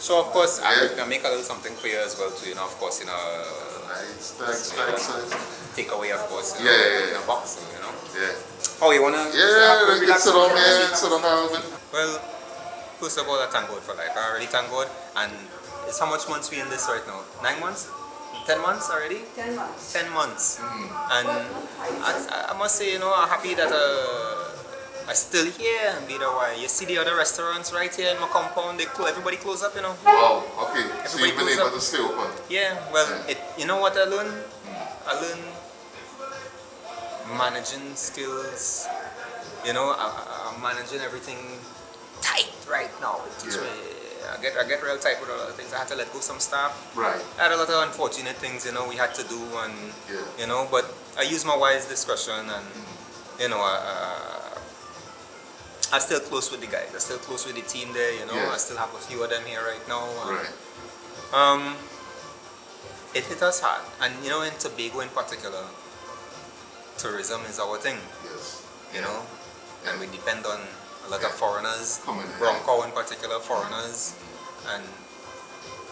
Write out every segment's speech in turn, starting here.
So of course, I make a little something for you as well too. Of course, Nice. Thanks. take away, of course. Yeah. In a box, Yeah. Oh, you wanna? Yeah, let's sit on here, sit on a bit. Well, first of all, I thank God for life. I really thank God. And it's how much months we in this right now? 9 months? 10 months already? 10 months. 10 months. And I must say, I'm happy that I'm still here. You see the other restaurants right here in my compound, everybody close up, Wow, okay. Everybody So you've been close able up. to stay open? Yeah, well, you know what I learned? I learned managing skills. I'm managing everything tight right now. I get real tight with a lot of things. I had to let go some staff. Right. I had a lot of unfortunate things, we had to do, and but I use my wise discretion, and I'm still close with the guys. I'm still close with the team there. I still have a few of them here right now. Right. It hit us hard, and in Tobago in particular, tourism is our thing. Yes. And we depend on a lot of foreigners, Coming in. Bronco in particular, foreigners, and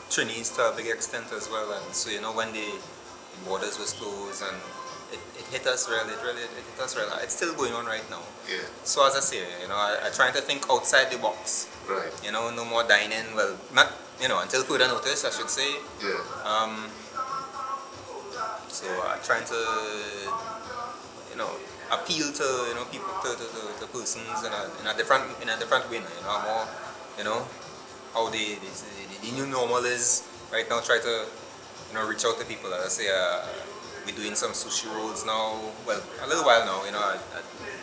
Trinis to a big extent as well. And so when the borders was closed, and it hit us really, it hit us really. It's still going on right now. Yeah. So as I say, I trying to think outside the box. Right. No more dining. Well, not until further notice, I should say. Yeah. So I'm trying to appeal to people, to persons in a different way. More how the new normal is right now. Try to reach out to people. As I say, we're doing some sushi rolls now. Well, a little while now. I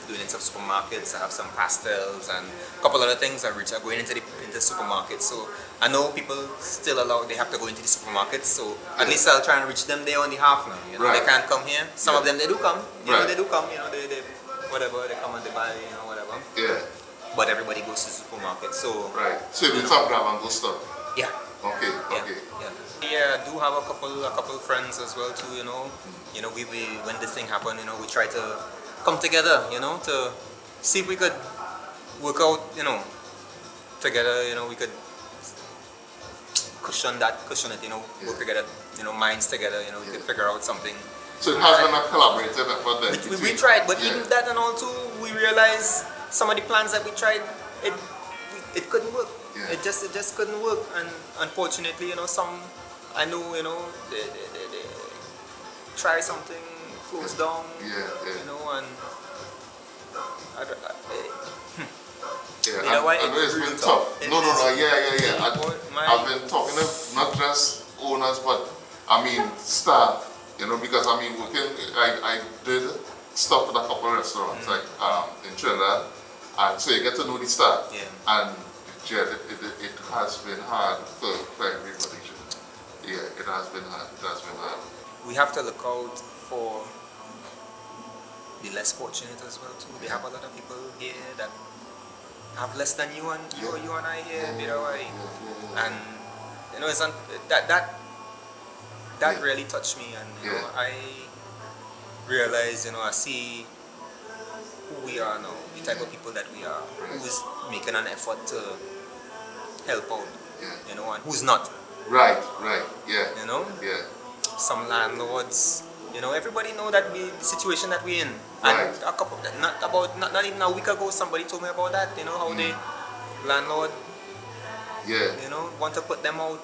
doing in some supermarkets. I have some pastels and a couple other things. I'm going into the supermarkets. So I know people still they have to go into the supermarkets. So at least I'll try and reach them there on the half now. Right. They can't come here. Some of them they do come. Right. They do come. They whatever, they come and they buy, whatever. Yeah. But everybody goes to the supermarket. So Right. So you do some grab and go stuff. yeah. Okay. Yeah, Okay. yeah. I do have a couple friends as well too. We when this thing happened, we try to come together, to see if we could work out, together. We could cushion it, work together, minds together. We could figure out something. So it has been a collaborative effort then. We tried, but even that and all too, we realized some of the plans that we tried, it couldn't work. Yeah. It just couldn't work, and unfortunately, some I know, they try something, close down, and I know it's been tough. No, yeah. I've been talking to not just owners, but staff. Because working, I did stuff at a couple of restaurants, like in Trinidad, and so you get to know the staff. Yeah. And it has been hard for everybody. Yeah, it has been hard. We have to look out for the less fortunate as well too. We have a lot of people here that have less than you and you and I here, and it's that really touched me, and I realize, I see who we are now, the type of people that we are, who is making an effort to help out, and who's not. Right, yeah. Yeah. Some landlords, everybody know that the situation that we're in. Right. And not even a week ago, somebody told me about that. How the landlord, want to put them out.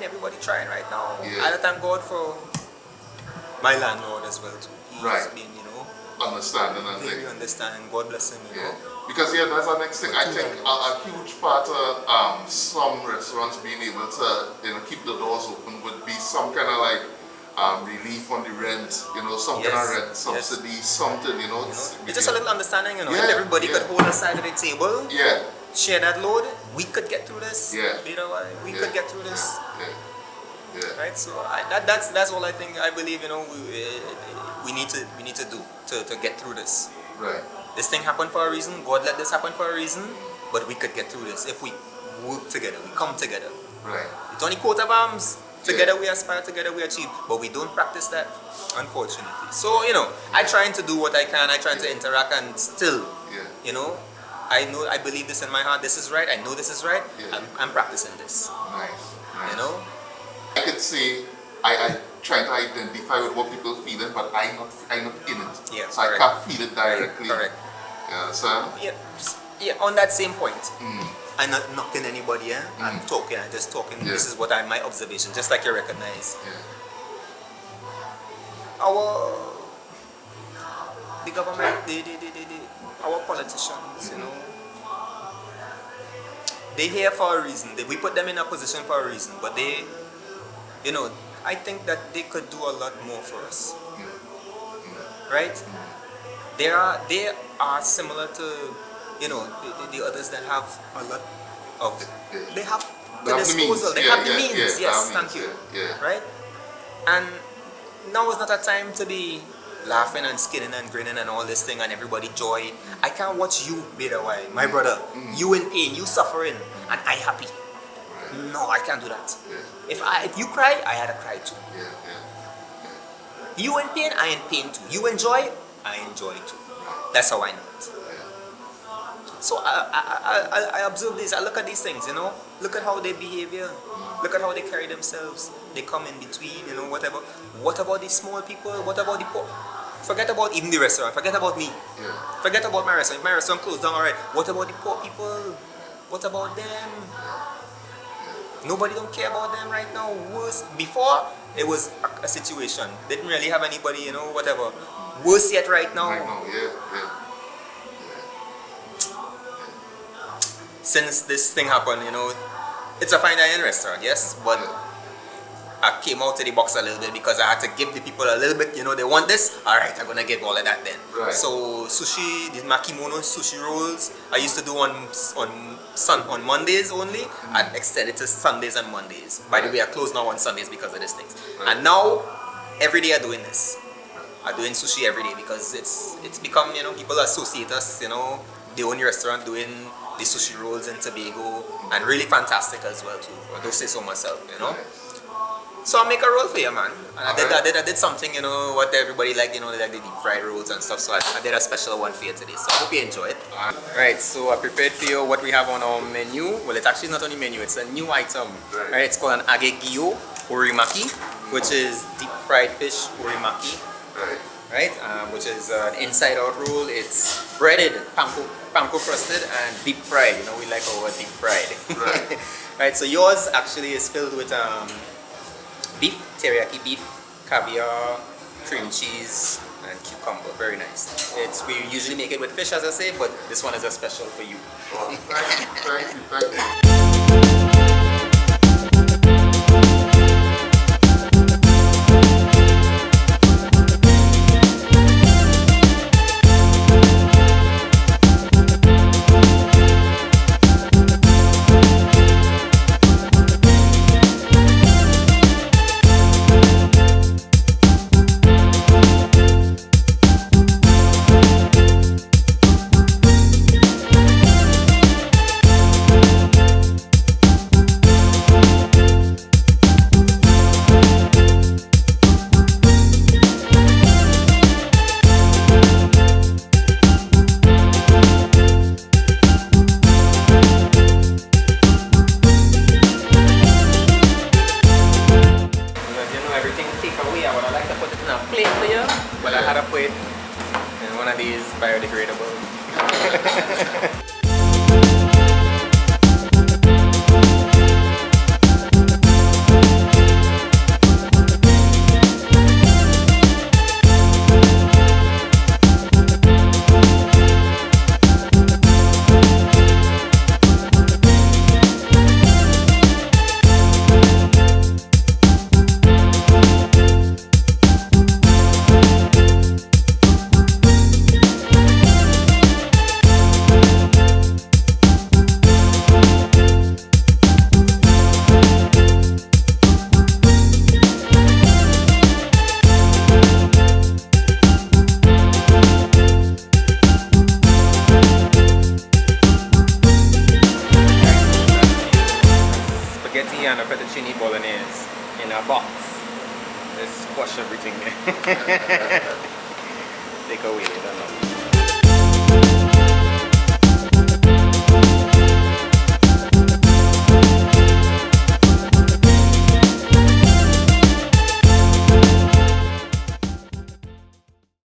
Everybody trying right now. Yeah. I thank God for my landlord as well too. He's been, understanding and very understanding. God bless him. Because that's the next thing. I think a huge part of some restaurants being able to keep the doors open would be some kind of like relief on the rent, some kind of rent subsidy, something, It's just a little understanding, if everybody could hold a side of the table, share that load, we could get through this. We could get through this. Right? So that's all I think. I believe we need to do to get through this. Right. This thing happened for a reason. God let this happen for a reason. But we could get through this if we work together. We come together. Right. It's only coat of arms. Together we aspire. Together we achieve. But we don't practice that, unfortunately. So I trying to do what I can. I trying to interact and still, I believe this in my heart. This is right. I know this is right. Yeah. I'm practicing this. Nice. You know. I could say I try to identify with what people feeling, but I'm not in it. Yeah. So correct. I can't feel it directly. Correct. Yeah. So. Yeah. On that same point, I'm not knocking anybody. I'm talking. I'm just talking. Yeah. This is what my observation. Just like you recognize. Yeah. The government, our politicians, you know, they're here for a reason. We put them in a position for a reason, but they, you know, I think that they could do a lot more for us, right? They are similar to, you know, the others that have a lot of, they have the disposal, they have the means, yes, thank you, right? And now is not a time to be laughing and skinning and grinning and all this thing and everybody joy. I can't watch you be the way, my brother. You in pain, you suffering, and I happy. No, I can't do that. If you cry, I had to cry too. You in pain, I in pain too. You enjoy, I enjoy too. That's how I know it. So I observe this. I look at these things, you know. Look at how they behave here. Look at how they carry themselves. They come in between, you know, whatever. What about the small people? What about the poor? Forget about even the restaurant. Forget about me. Forget about my restaurant. If my restaurant closed down, alright. What about the poor people? What about them? Nobody don't care about them right now. Worse. Before, it was a situation. Didn't really have anybody, you know, whatever. Worse yet right now. Since this thing happened, you know, it's a fine dining restaurant, yes, but I came out of the box a little bit because I had to give the people a little bit, you know, they want this, alright, I'm gonna give all of that then. So sushi, these makimono sushi rolls, I used to do on Mondays only, and extended to Sundays and Mondays. By the way, I closed now on Sundays because of these things. And now, every day I'm doing this. I'm doing sushi every day because it's become, you know, people associate us, you know, they own your restaurant doing the sushi rolls in Tobago, and really fantastic as well too. I don't say so myself, you know. So I make a roll for you, man. And I did something, you know, what everybody like, you know, they like the deep fried rolls and stuff. So I did a special one for you today. So I hope you enjoy it. Right, so I prepared for you what we have on our menu. Well, it's actually not on the menu, it's a new item. Right, it's called an agegio urimaki, which is deep fried fish urimaki. Right, which is an inside out roll. It's breaded, panko crusted, and deep fried. You know, we like our deep fried. Right, so yours actually is filled with beef, teriyaki beef, caviar, cream cheese, and cucumber. Very nice. We usually make it with fish, as I say, but this one is a special for you. Thank you. But I had to put it in one of these biodegradable. And a fettuccine bolognese in a box. Let's squash everything. Take away, I don't know.